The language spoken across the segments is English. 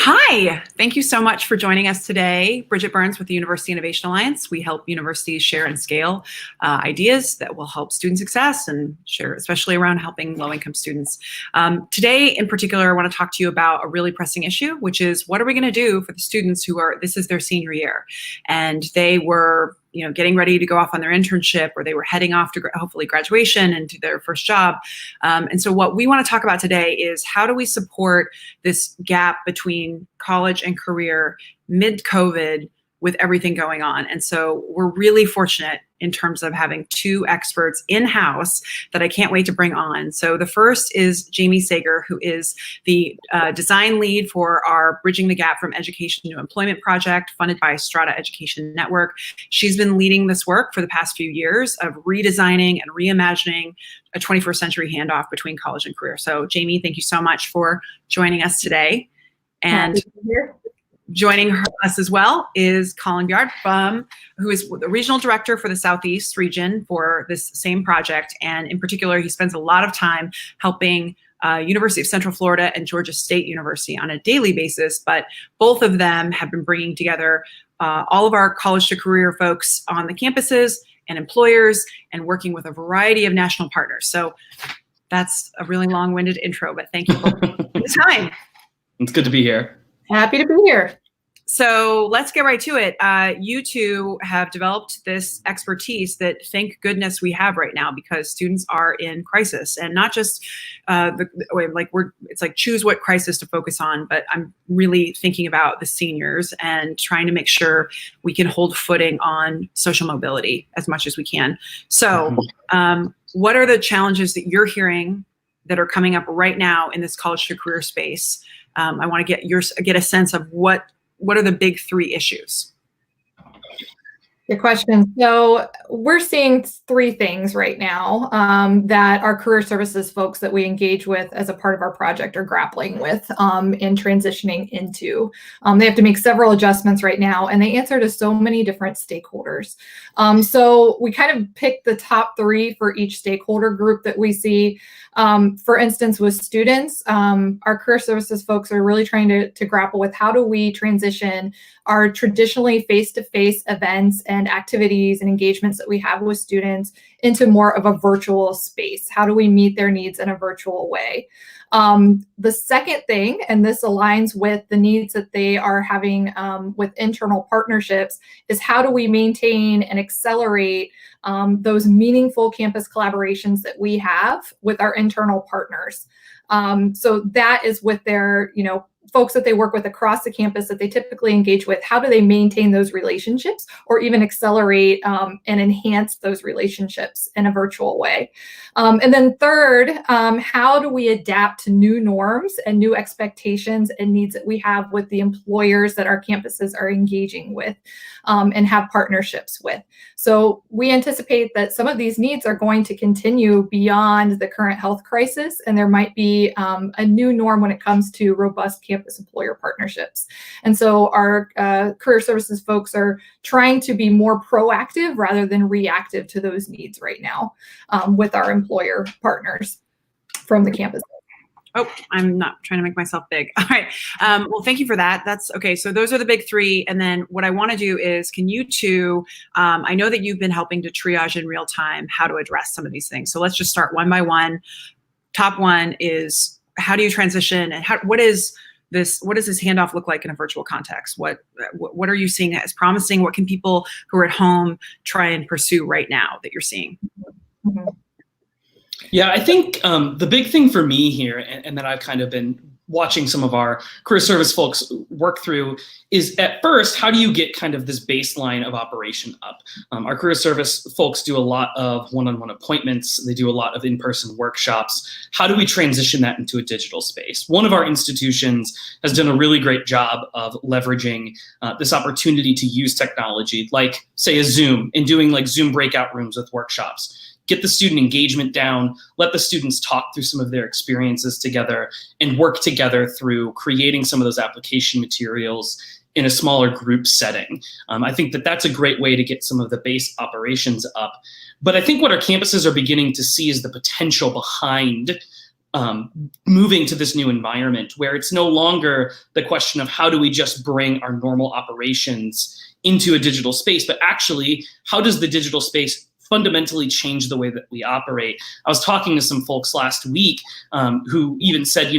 Hi, thank you so much for joining us today. Bridget Burns with the University Innovation Alliance. We help universities share and scale ideas that will help student success and share, especially around helping low-income students. Today, in particular, I want to talk to you about a really pressing issue, which is what are we going to do for the students this is their senior year, and they were getting ready to go off on their internship, or they were heading off to hopefully graduation and to their first job. And so what we want to talk about today is how do we support this gap between college and career mid-COVID with everything going on. And so we're really fortunate in terms of having two experts in-house that I can't wait to bring on. So the first is Jamie Sager, who is the design lead for our Bridging the Gap from Education to Employment project funded by Strata Education Network. She's been leading this work for the past few years of redesigning and reimagining a 21st century handoff between college and career. So Jamie, thank you so much for joining us today. And joining us as well is Colin Bjard, who is the regional director for the Southeast region for this same project. And in particular, he spends a lot of time helping University of Central Florida and Georgia State University on a daily basis. But both of them have been bringing together all of our college to career folks on the campuses and employers and working with a variety of national partners. So that's a really long-winded intro, but thank you for the time. It's good to be here. Happy to be here. So let's get right to it. You two have developed this expertise that thank goodness we have right now, because students are in crisis, and not just it's like choose what crisis to focus on, but I'm really thinking about the seniors and trying to make sure we can hold footing on social mobility as much as we can. So what are the challenges that you're hearing that are coming up right now in this college to career space? I want to get a sense of what are the big three issues? Good question. So we're seeing three things right now that our career services folks that we engage with as a part of our project are grappling with and transitioning into. They have to make several adjustments right now, and they answer to so many different stakeholders. So we kind of picked the top three for each stakeholder group that we see. For instance, with students, our career services folks are really trying to grapple with how do we transition our traditionally face-to-face events and activities and engagements that we have with students into more of a virtual space. How do we meet their needs in a virtual way? The second thing, and this aligns with the needs that they are having with internal partnerships, is how do we maintain and accelerate those meaningful campus collaborations that we have with our internal partners. So that is with their, folks that they work with across the campus that they typically engage with. How do they maintain those relationships or even accelerate and enhance those relationships in a virtual way? And then third, how do we adapt to new norms and new expectations and needs that we have with the employers that our campuses are engaging with and have partnerships with? So we anticipate that some of these needs are going to continue beyond the current health crisis, and there might be a new norm when it comes to robust campus employer partnerships. And so our career services folks are trying to be more proactive rather than reactive to those needs right now with our employer partners from the campus. Oh, I'm not trying to make myself big. All right. Well, thank you for that. That's okay. So those are the big three. And then what I want to do is, can you two, I know that you've been helping to triage in real time how to address some of these things. So let's just start one by one. Top one is, how do you transition, and what does this handoff look like in a virtual context? What are you seeing as promising? What can people who are at home try and pursue right now that you're seeing? Mm-hmm. Yeah, I think the big thing for me here, and that I've kind of been watching some of our career service folks work through, is at first, how do you get kind of this baseline of operation up? Our career service folks do a lot of one-on-one appointments. They do a lot of in-person workshops. How do we transition that into a digital space? One of our institutions has done a really great job of leveraging this opportunity to use technology, like say a Zoom, and doing like Zoom breakout rooms with workshops. Get the student engagement down, let the students talk through some of their experiences together, and work together through creating some of those application materials in a smaller group setting. I think that that's a great way to get some of the base operations up. But I think what our campuses are beginning to see is the potential behind moving to this new environment where it's no longer the question of how do we just bring our normal operations into a digital space, but actually how does the digital space fundamentally change the way that we operate. I was talking to some folks last week who even said,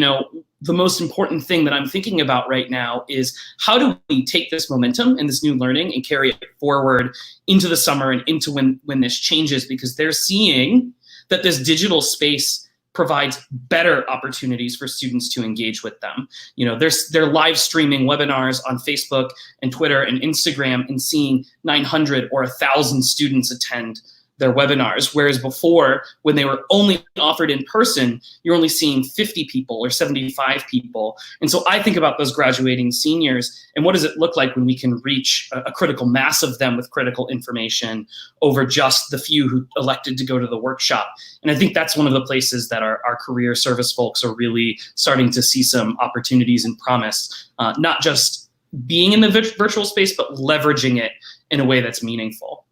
the most important thing that I'm thinking about right now is how do we take this momentum and this new learning and carry it forward into the summer and into when this changes, because they're seeing that this digital space provides better opportunities for students to engage with them. They're live streaming webinars on Facebook and Twitter and Instagram and seeing 900 or 1,000 students attend their webinars, whereas before, when they were only offered in person, you're only seeing 50 people or 75 people. And so I think about those graduating seniors and what does it look like when we can reach a critical mass of them with critical information over just the few who elected to go to the workshop. And I think that's one of the places that our career service folks are really starting to see some opportunities and promise, not just being in the virtual space, but leveraging it in a way that's meaningful.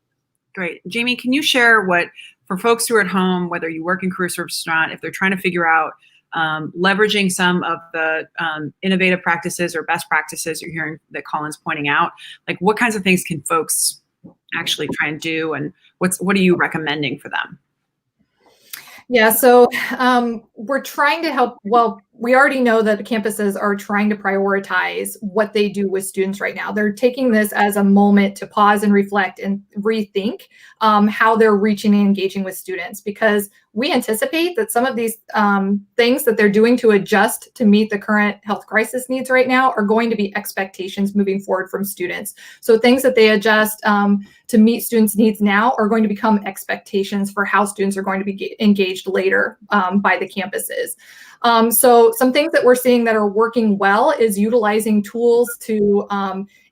Great. Jamie, can you share what, for folks who are at home, whether you work in career service or not, if they're trying to figure out leveraging some of the innovative practices or best practices you're hearing that Colin's pointing out, like what kinds of things can folks actually try and do, and what are you recommending for them? Yeah, so we're trying to help. Well, we already know that the campuses are trying to prioritize what they do with students right now. They're taking this as a moment to pause and reflect and rethink how they're reaching and engaging with students, because we anticipate that some of these things that they're doing to adjust to meet the current health crisis needs right now are going to be expectations moving forward from students. So things that they adjust to meet students' needs now are going to become expectations for how students are going to be engaged later by the campuses. So some things that we're seeing that are working well is utilizing tools to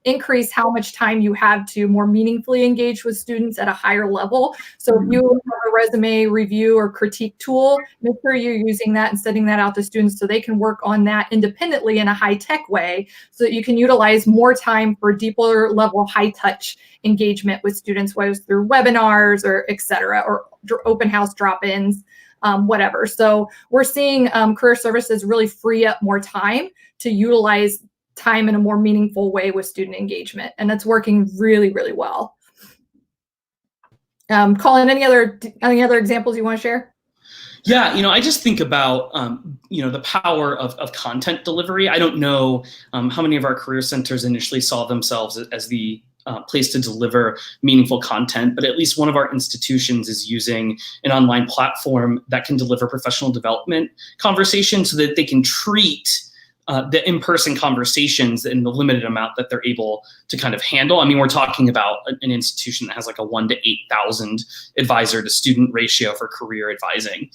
increase how much time you have to more meaningfully engage with students at a higher level. So if you have a resume review or critique tool, make sure you're using that and sending that out to students so they can work on that independently in a high-tech way, so that you can utilize more time for deeper level high-touch engagement with students, whether it's through webinars or et cetera, or open house drop-ins. Whatever. So we're seeing career services really free up more time to utilize time in a more meaningful way with student engagement. And that's working really, really well. Colin, any other examples you want to share? Yeah, I just think about, the power of content delivery. I don't know how many of our career centers initially saw themselves as the place to deliver meaningful content, but at least one of our institutions is using an online platform that can deliver professional development conversations so that they can treat the in-person conversations in the limited amount that they're able to kind of handle. I mean, we're talking about an institution that has like a 1 to 8,000 advisor to student ratio for career advising.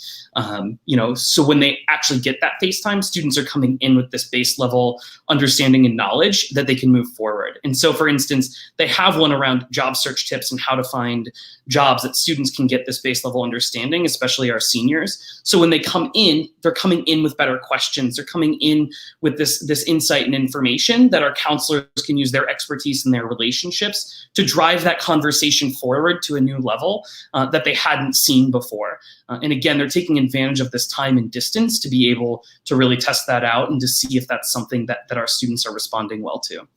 So when they actually get that FaceTime, students are coming in with this base level understanding and knowledge that they can move forward. And so, for instance, they have one around job search tips and how to find jobs that students can get this base level understanding, especially our seniors. So when they come in, they're coming in with better questions. They're coming in with this insight and information that our counselors can use their expertise and their relationships to drive that conversation forward to a new level that they hadn't seen before. And again, they're taking advantage of this time and distance to be able to really test that out and to see if that's something that our students are responding well to.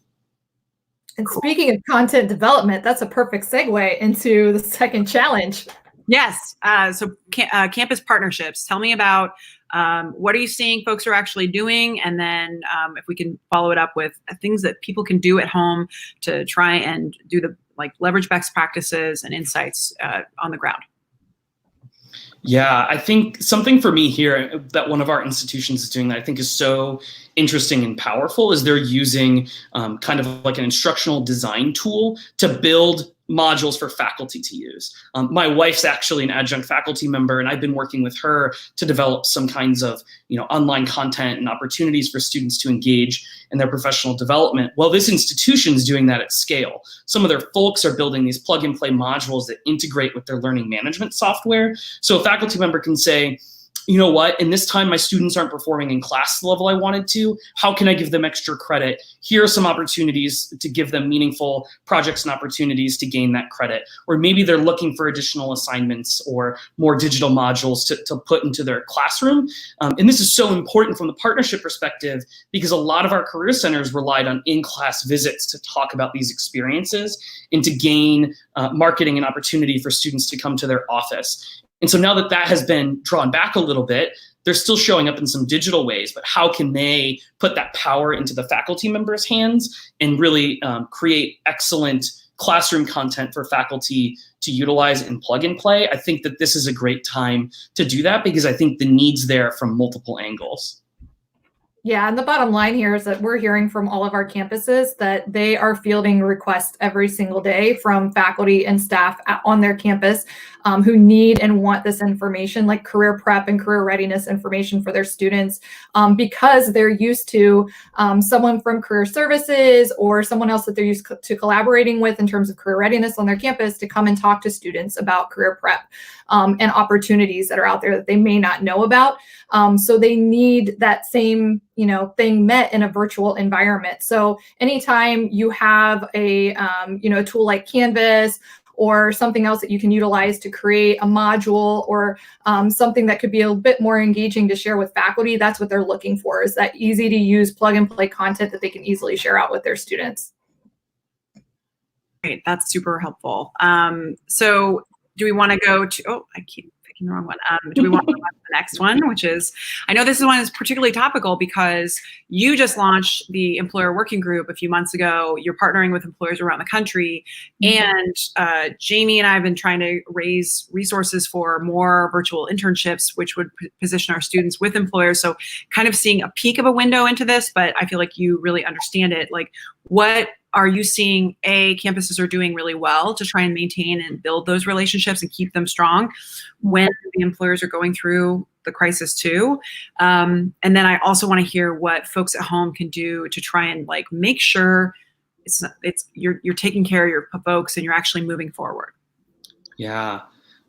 And speaking of content development, that's a perfect segue into the second challenge. Yes. So campus partnerships. Tell me about what are you seeing folks are actually doing? And then if we can follow it up with things that people can do at home to try and do leverage best practices and insights on the ground. Yeah, I think something for me here that one of our institutions is doing that I think is so interesting and powerful is they're using kind of like an instructional design tool to build modules for faculty to use. My wife's actually an adjunct faculty member, and I've been working with her to develop some kinds of online content and opportunities for students to engage in their professional development. Well, this institution is doing that at scale. Some of their folks are building these plug and play modules that integrate with their learning management software. So a faculty member can say, you know what, in this time my students aren't performing in class the level I wanted to. How can I give them extra credit? Here are some opportunities to give them meaningful projects and opportunities to gain that credit. Or maybe they're looking for additional assignments or more digital modules to put into their classroom. And this is so important from the partnership perspective, because a lot of our career centers relied on in-class visits to talk about these experiences and to gain marketing and opportunity for students to come to their office. And so now that that has been drawn back a little bit, they're still showing up in some digital ways, but how can they put that power into the faculty members' hands and really create excellent classroom content for faculty to utilize and plug and play? I think that this is a great time to do that, because I think the need's there from multiple angles. Yeah, and the bottom line here is that we're hearing from all of our campuses that they are fielding requests every single day from faculty and staff on their campus who need and want this information, like career prep and career readiness information for their students, because they're used to someone from career services or someone else that they're used to collaborating with in terms of career readiness on their campus to come and talk to students about career prep and opportunities that are out there that they may not know about. So they need that same, thing met in a virtual environment. So anytime you have a tool like Canvas or something else that you can utilize to create a module or something that could be a bit more engaging to share with faculty, that's what they're looking for, is that easy to use plug and play content that they can easily share out with their students. Great, that's super helpful. So do we want to go to, I keep picking the wrong one. Do we want to go on to the next one, which is, I know this one is particularly topical because you just launched the employer working group a few months ago. You're partnering with employers around the country. And Jamie and I have been trying to raise resources for more virtual internships, which would position our students with employers. So kind of seeing a peek of a window into this, but I feel like you really understand it. Like, what are you seeing campuses are doing really well to try and maintain and build those relationships and keep them strong when the employers are going through the crisis too? And then I also want to hear what folks at home can do to try and make sure you're taking care of your folks and you're actually moving forward. Yeah.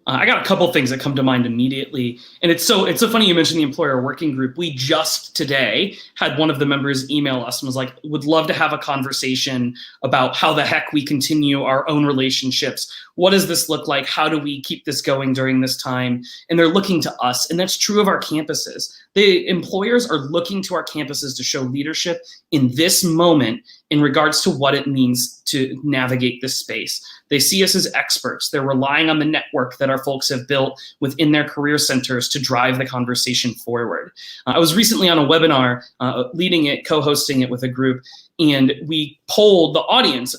I got a couple things that come to mind immediately. And it's so funny you mentioned the employer working group. We just today had one of the members email us and was like, would love to have a conversation about how the heck we continue our own relationships. What does this look like? How do we keep this going during this time? And they're looking to us. And that's true of our campuses. The employers are looking to our campuses to show leadership in this moment in regards to what it means to navigate this space. They see us as experts. They're relying on the network that our folks have built within their career centers to drive the conversation forward. I was recently on a webinar, leading it, co-hosting it with a group, and we polled the audience,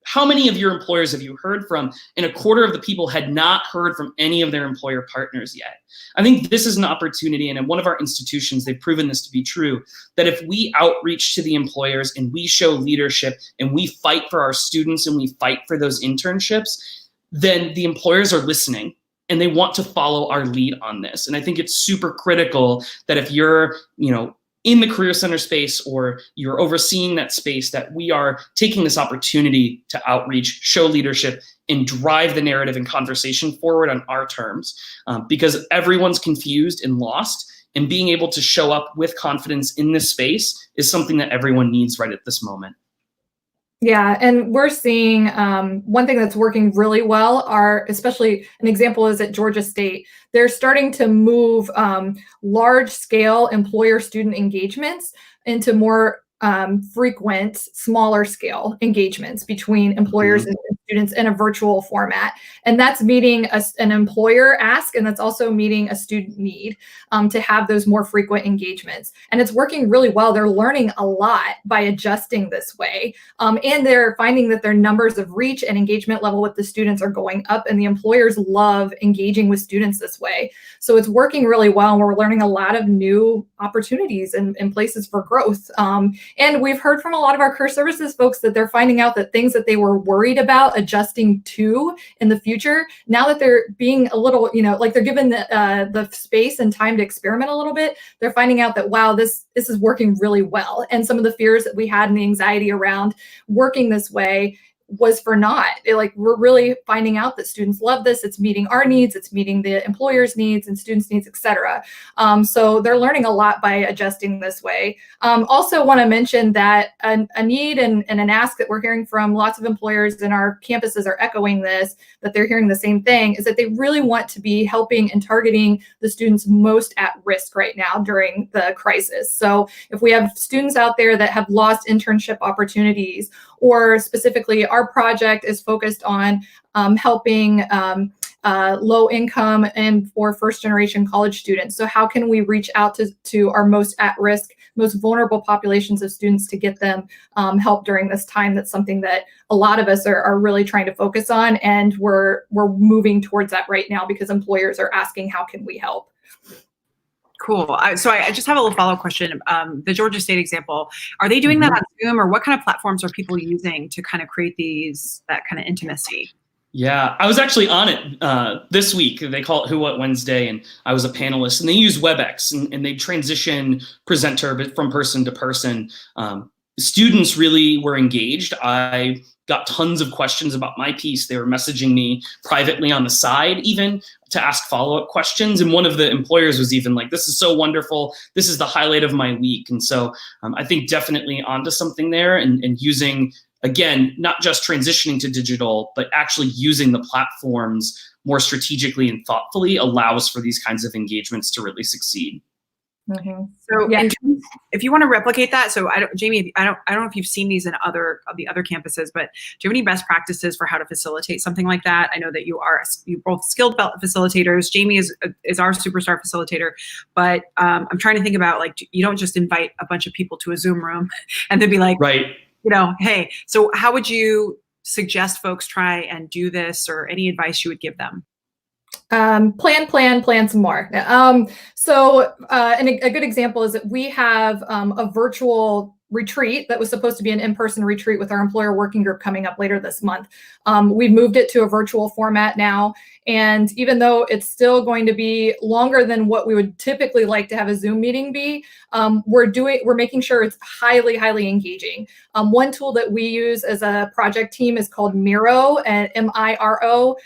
how many of your employers have you heard from? And a quarter of the people had not heard from any of their employer partners yet. I think this is an opportunity, and in one of our institutions, they've proven this to be true, that if we outreach to the employers and we show leadership and we fight for our students and we fight for those internships, then the employers are listening and they want to follow our lead on this. And I think it's super critical that if you're, in the career center space or you're overseeing that space, that we are taking this opportunity to outreach, show leadership, and drive the narrative and conversation forward on our terms, because everyone's confused and lost, and being able to show up with confidence in this space is something that everyone needs right at this moment. Yeah, and we're seeing one thing that's working really well especially an example is at Georgia State. They're starting to move large scale employer student engagements into more frequent, smaller scale engagements between employers and students in a virtual format. And that's meeting an employer ask, and that's also meeting a student need to have those more frequent engagements. And it's working really well. They're learning a lot by adjusting this way. And they're finding that their numbers of reach and engagement level with the students are going up, and the employers love engaging with students this way. So it's working really well, and we're learning a lot of new opportunities and places for growth. And we've heard from a lot of our career services folks that they're finding out that things that they were worried about adjusting to in the future, now that they're being a little, they're given the space and time to experiment a little bit, they're finding out that, wow, this is working really well. And some of the fears that we had and the anxiety around working this way was for naught. We're really finding out that students love this. It's meeting our needs, it's meeting the employer's needs and students' needs, et cetera. So they're learning a lot by adjusting this way. Also want to mention that a need and an ask that we're hearing from lots of employers, and our campuses are echoing this, that they're hearing the same thing, is that they really want to be helping and targeting the students most at risk right now during the crisis. So if we have students out there that have lost internship opportunities, or specifically our project is focused on helping low income and or first generation college students. So how can we reach out to our most at risk, most vulnerable populations of students to get them help during this time? That's something that a lot of us are really trying to focus on, and we're moving towards that right now because employers are asking, how can we help? Cool. So I just have a little follow-up question. The Georgia State example, are they doing that on Zoom, or what kind of platforms are people using to kind of create that kind of intimacy? Yeah, I was actually on it this week. They call it Who What Wednesday, and I was a panelist. And they use WebEx, and they transition presenter from person to person. Students really were engaged. I got tons of questions about my piece. They were messaging me privately on the side even to ask follow-up questions. And one of the employers was even like, this is so wonderful. This is the highlight of my week. And so I think definitely onto something there, and using, again, not just transitioning to digital, but actually using the platforms more strategically and thoughtfully allows for these kinds of engagements to really succeed. Mm-hmm. So if you want to replicate that, so Jamie, I don't know if you've seen these in the other campuses, but do you have any best practices for how to facilitate something like that? I know that you're both skilled facilitators. Jamie is our superstar facilitator, but I'm trying to think about, like, you don't just invite a bunch of people to a Zoom room and then be like, right, hey, so how would you suggest folks try and do this, or any advice you would give them? Plan some more. So and a good example is that we have a virtual retreat that was supposed to be an in-person retreat with our employer working group coming up later this month. We've moved it to a virtual format now. And even though it's still going to be longer than what we would typically like to have a Zoom meeting be, we're making sure it's highly engaging. One tool that we use as a project team is called Miro, M-I-R-O.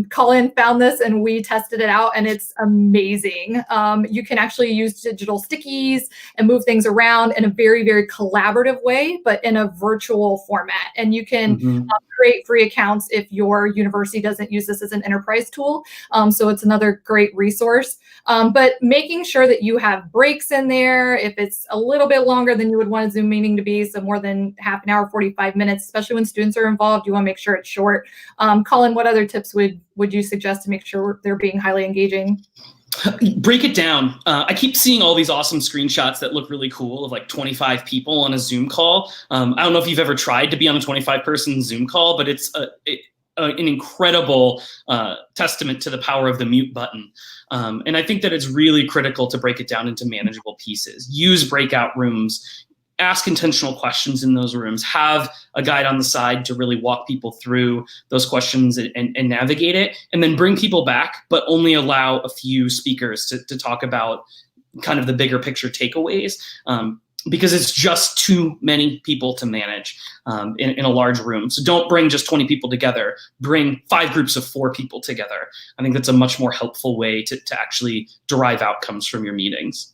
Colin found this and we tested it out, and it's amazing. You can actually use digital stickies and move things around in a very collaborative way, but in a virtual format. And you can create free accounts if your university doesn't use this as an enterprise tool. So it's another great resource. But making sure that you have breaks in there, if it's a little bit longer than you would want a Zoom meeting to be, so more than half an hour, 45 minutes, especially when students are involved, you want to make sure it's short. Colin, what other tips would you suggest to make sure they're being highly engaging? Break it down. I keep seeing all these awesome screenshots that look really cool of like 25 people on a Zoom call. I don't know if you've ever tried to be on a 25-person Zoom call, but it's an incredible testament to the power of the mute button. And I think that it's really critical to break it down into manageable pieces. Use breakout rooms. Ask intentional questions in those rooms. Have a guide on the side to really walk people through those questions and navigate it. And then bring people back, but only allow a few speakers to talk about kind of the bigger picture takeaways. Because it's just too many people to manage in a large room. So don't bring just 20 people together. Bring 5 groups of 4 people together. I think that's a much more helpful way to actually derive outcomes from your meetings.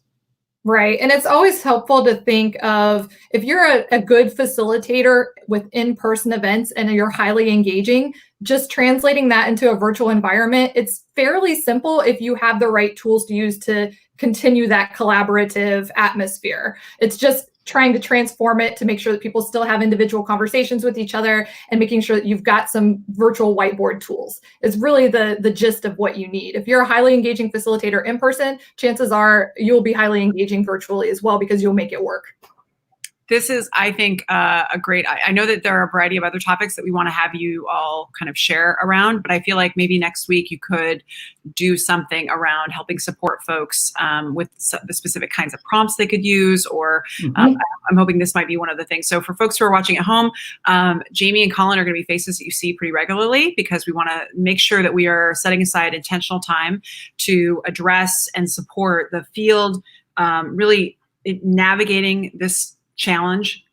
Right. And it's always helpful to think of, if you're a good facilitator with in-person events and you're highly engaging, just translating that into a virtual environment, it's fairly simple if you have the right tools to use to continue that collaborative atmosphere. It's just trying to transform it to make sure that people still have individual conversations with each other, and making sure that you've got some virtual whiteboard tools is really the gist of what you need. If you're a highly engaging facilitator in person, chances are you'll be highly engaging virtually as well, because you'll make it work. This is, I think, a great, I know that there are a variety of other topics that we want to have you all kind of share around, but I feel like maybe next week you could do something around helping support folks with the specific kinds of prompts they could use, or I'm hoping this might be one of the things. So for folks who are watching at home, Jamie and Colin are going to be faces that you see pretty regularly, because we want to make sure that we are setting aside intentional time to address and support the field, really navigating this challenge,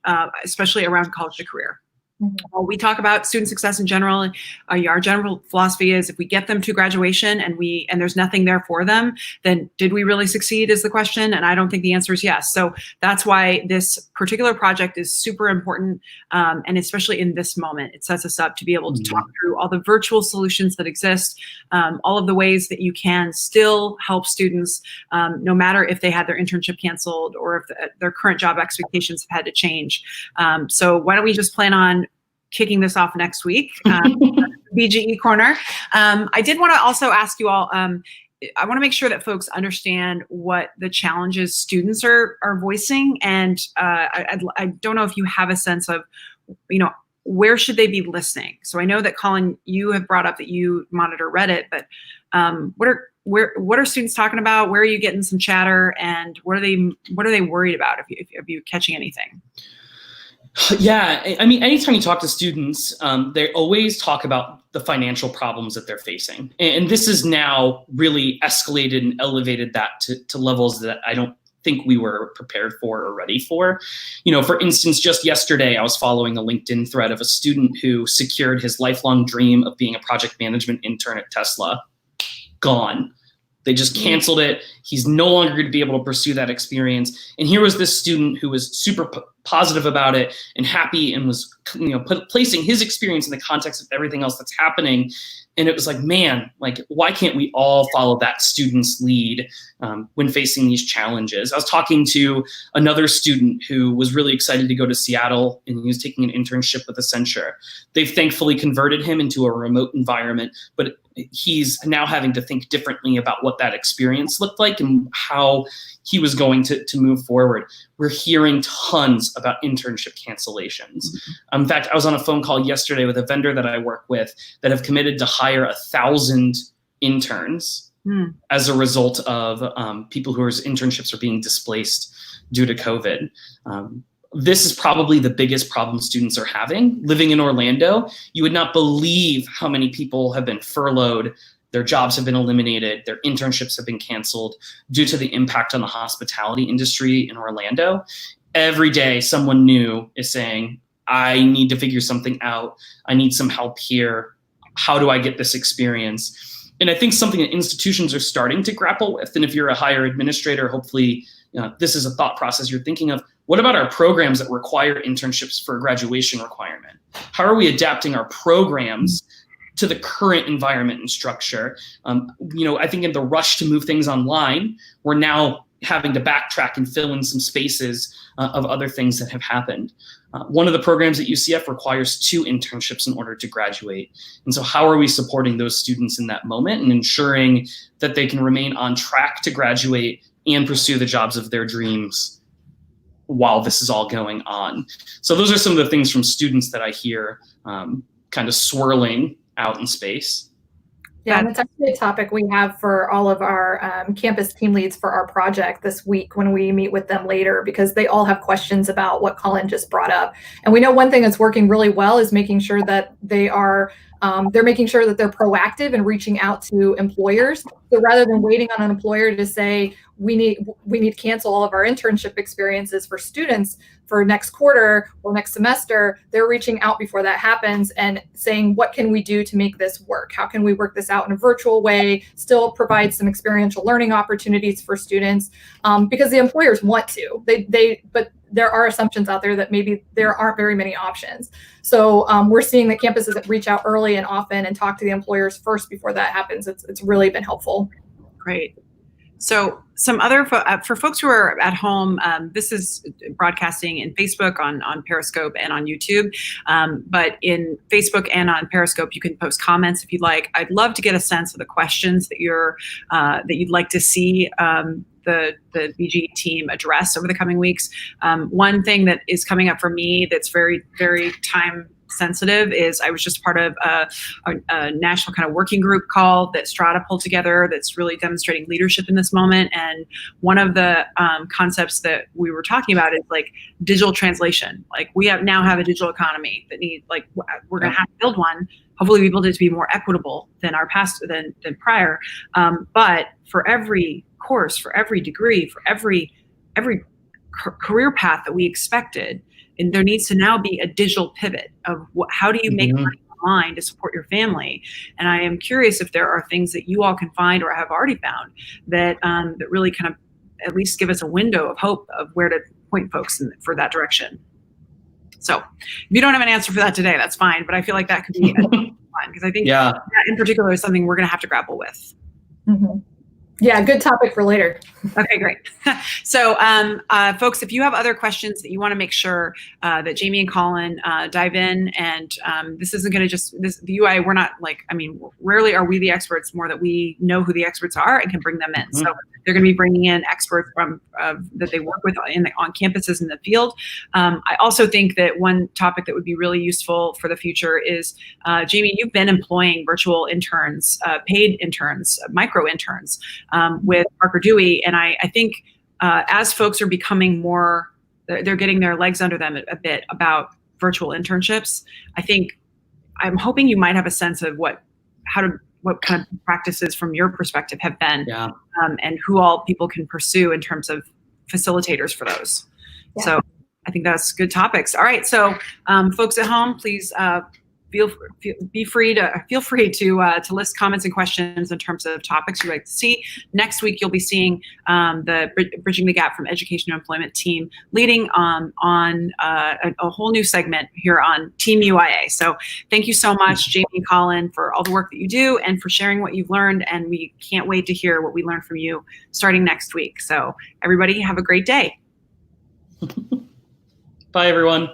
especially around college to career. We talk about student success in general. And our general philosophy is if we get them to graduation and there's nothing there for them, then did we really succeed is the question. And I don't think the answer is yes. So that's why this particular project is super important. And especially in this moment, it sets us up to be able to talk through all the virtual solutions that exist, all of the ways that you can still help students, no matter if they had their internship canceled or if their current job expectations have had to change. So why don't we just plan on kicking this off next week, BGE Corner. I did want to also ask you all, I want to make sure that folks understand what the challenges students are voicing. And I don't know if you have a sense of, where should they be listening? So I know that Colin, you have brought up that you monitor Reddit, but what are students talking about? Where are you getting some chatter, and what are they worried about? If you're catching anything? Yeah, I mean, anytime you talk to students, they always talk about the financial problems that they're facing. And this is now really escalated and elevated that to levels that I don't think we were prepared for or ready for. For instance, just yesterday, I was following a LinkedIn thread of a student who secured his lifelong dream of being a project management intern at Tesla. Gone. They just canceled it. He's no longer going to be able to pursue that experience. And here was this student who was super positive about it and happy and was, placing his experience in the context of everything else that's happening. And it was like, man, why can't we all follow that student's lead when facing these challenges? I was talking to another student who was really excited to go to Seattle, and he was taking an internship with Accenture. They've thankfully converted him into a remote environment, but he's now having to think differently about what that experience looked like and how he was going to move forward. We're hearing tons about internship cancellations. In fact, I was on a phone call yesterday with a vendor that I work with that have committed to hire 1,000 interns as a result of people whose internships are being displaced due to COVID. This is probably the biggest problem students are having. Living in Orlando, you would not believe how many people have been furloughed, their jobs have been eliminated, their internships have been canceled due to the impact on the hospitality industry in Orlando. Every day, someone new is saying, I need to figure something out. I need some help here. How do I get this experience? And I think something that institutions are starting to grapple with, and if you're a higher administrator, hopefully this is a thought process you're thinking of. What about our programs that require internships for a graduation requirement? How are we adapting our programs to the current environment and structure? I think in the rush to move things online, we're now having to backtrack and fill in some spaces of other things that have happened. One of the programs at UCF requires 2 internships in order to graduate. And so how are we supporting those students in that moment and ensuring that they can remain on track to graduate and pursue the jobs of their dreams while this is all going on? So those are some of the things from students that I hear kind of swirling out in space. Yeah, and it's actually a topic we have for all of our campus team leads for our project this week when we meet with them later, because they all have questions about what Colin just brought up. And we know one thing that's working really well is making sure that they're making sure that they're proactive and reaching out to employers. So rather than waiting on an employer to say, we need to cancel all of our internship experiences for students for next quarter or next semester, they're reaching out before that happens and saying, what can we do to make this work? How can we work this out in a virtual way, still provide some experiential learning opportunities for students? Because the employers want to, but there are assumptions out there that maybe there aren't very many options. So we're seeing that campuses that reach out early and often and talk to the employers first before that happens. It's really been helpful. Great. So some other, for folks who are at home, this is broadcasting in Facebook, on Periscope, and on YouTube. But in Facebook and on Periscope, you can post comments if you'd like. I'd love to get a sense of the questions that you'd like to see the BGE team address over the coming weeks. One thing that is coming up for me that's very, very time sensitive is I was just part of a national kind of working group call that Strata pulled together that's really demonstrating leadership in this moment. And one of the concepts that we were talking about is digital translation. We now have a digital economy that we're going to have to build one. Hopefully we build it to be more equitable than than prior. But for every course, for every degree, for every career path that we expected. And there needs to now be a digital pivot of how do you make money online to support your family. And I am curious if there are things that you all can find or have already found that that really kind of at least give us a window of hope of where to point folks for that direction. So if you don't have an answer for that today, that's fine. But I feel like that could be fun because I think that in particular is something we're going to have to grapple with. Mm-hmm. Yeah, good topic for later. Okay, great. So, folks, if you have other questions that you want to make sure that Jamie and Colin dive in, and this isn't going to the UI, we're not like, I mean, rarely are we the experts, more that we know who the experts are and can bring them in. So they're going to be bringing in experts from that they work with on campuses in the field. I also think that one topic that would be really useful for the future is, Jamie, you've been employing virtual interns, paid interns, micro interns, with Parker Dewey. And I think as folks are becoming more, they're getting their legs under them a bit about virtual internships, I'm hoping you might have a sense of what kind of practices from your perspective have been, and who all people can pursue in terms of facilitators for those. Yeah. So I think that's good topics. All right. So folks at home, please feel free to list comments and questions in terms of topics you'd like to see. Next week, you'll be seeing the Bridging the Gap from Education to Employment team leading on a whole new segment here on Team UIA. So thank you so much, Jamie and Colin, for all the work that you do and for sharing what you've learned. And we can't wait to hear what we learn from you starting next week. So everybody have a great day. Bye, everyone.